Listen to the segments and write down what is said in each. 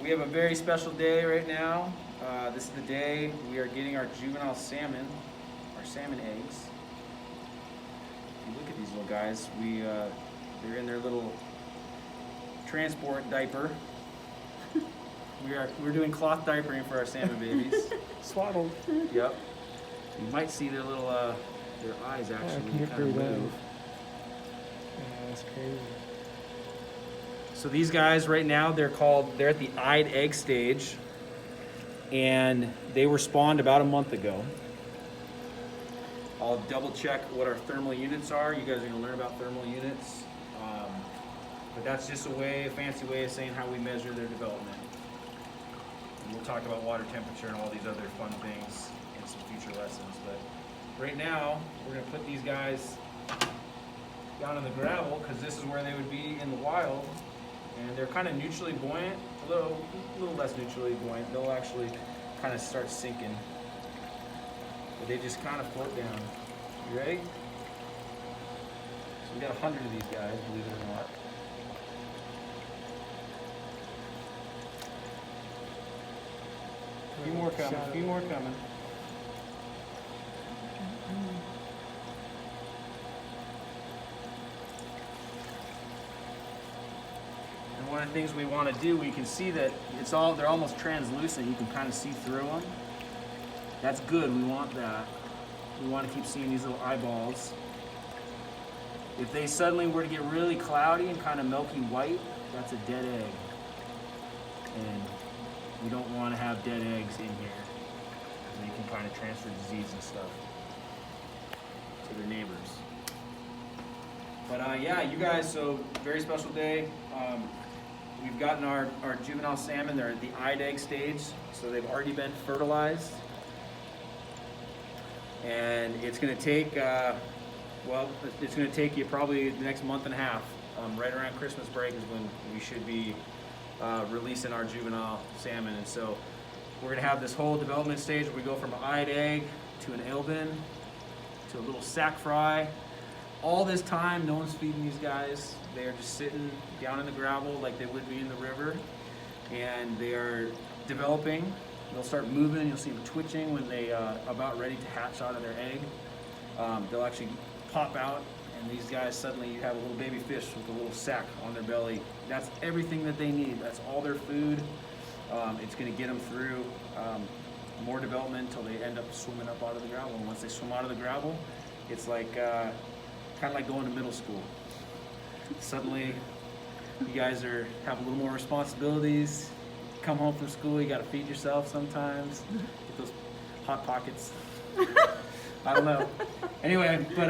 We have a very special day right now. This is the day we are getting our juvenile salmon, our salmon eggs. If you look at these little guys, they're in their little transport diaper. We're doing cloth diapering for our salmon babies. Swaddled. Yep. You might see their little their eyes actually kind of move. Yeah, that's crazy. So these guys right now, they're at the eyed egg stage, and they were spawned about a month ago. I'll double check what our thermal units are. You guys are gonna learn about thermal units. But that's just a fancy way of saying how we measure their development. And we'll talk about water temperature and all these other fun things in some future lessons. But right now, we're gonna put these guys down in the gravel because this is where they would be in the wild. And they're kind of neutrally buoyant, a little less neutrally buoyant. They'll actually kind of start sinking. But they just kind of float down. You ready? So we got 100 of these guys, believe it or not. A few more coming. And one of the things we want to do, we can see that they're almost translucent. You can kind of see through them. That's good, we want that. We want to keep seeing these little eyeballs. If they suddenly were to get really cloudy and kind of milky white, that's a dead egg. And we don't want to have dead eggs in here. They can kind of transfer disease and stuff to their neighbors. But yeah, you guys, so very special day. We've gotten our juvenile salmon. They're at the eyed egg stage, so they've already been fertilized. And it's going to take, it's going to take you probably the next month and a half. Right around Christmas break is when we should be releasing our juvenile salmon. And so we're going to have this whole development stage where we go from an eyed egg to an Elbin to a little sack fry. All this time, no one's feeding these guys. They are just sitting down in the gravel like they would be in the river. And they are developing. They'll start moving. You'll see them twitching when they are about ready to hatch out of their egg. They'll actually pop out, and these guys, suddenly you have a little baby fish with a little sack on their belly. That's everything that they need. That's all their food. It's going to get them through more development until they end up swimming up out of the gravel. And once they swim out of the gravel, it's like kind of like going to middle school. Suddenly, you guys have a little more responsibilities. Come home from school, you got to feed yourself sometimes. Get those hot pockets. I don't know. Anyway, but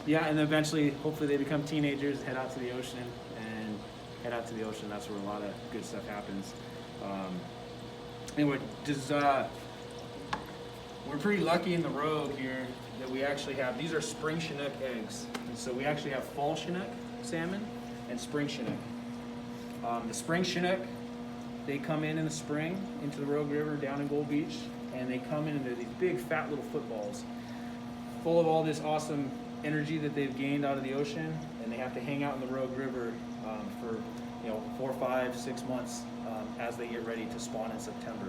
yeah, and then eventually, hopefully, they become teenagers, head out to the ocean, and head out to the ocean. That's where a lot of good stuff happens. Anyway, we're pretty lucky in the Rogue here that we actually have, these are spring Chinook eggs. And so we actually have fall Chinook salmon and spring Chinook. The spring Chinook, they come in the spring into the Rogue River down in Gold Beach, and they come in and they're these big fat little footballs full of all this awesome energy that they've gained out of the ocean, and they have to hang out in the Rogue River for 4, 5, 6 months as they get ready to spawn in September.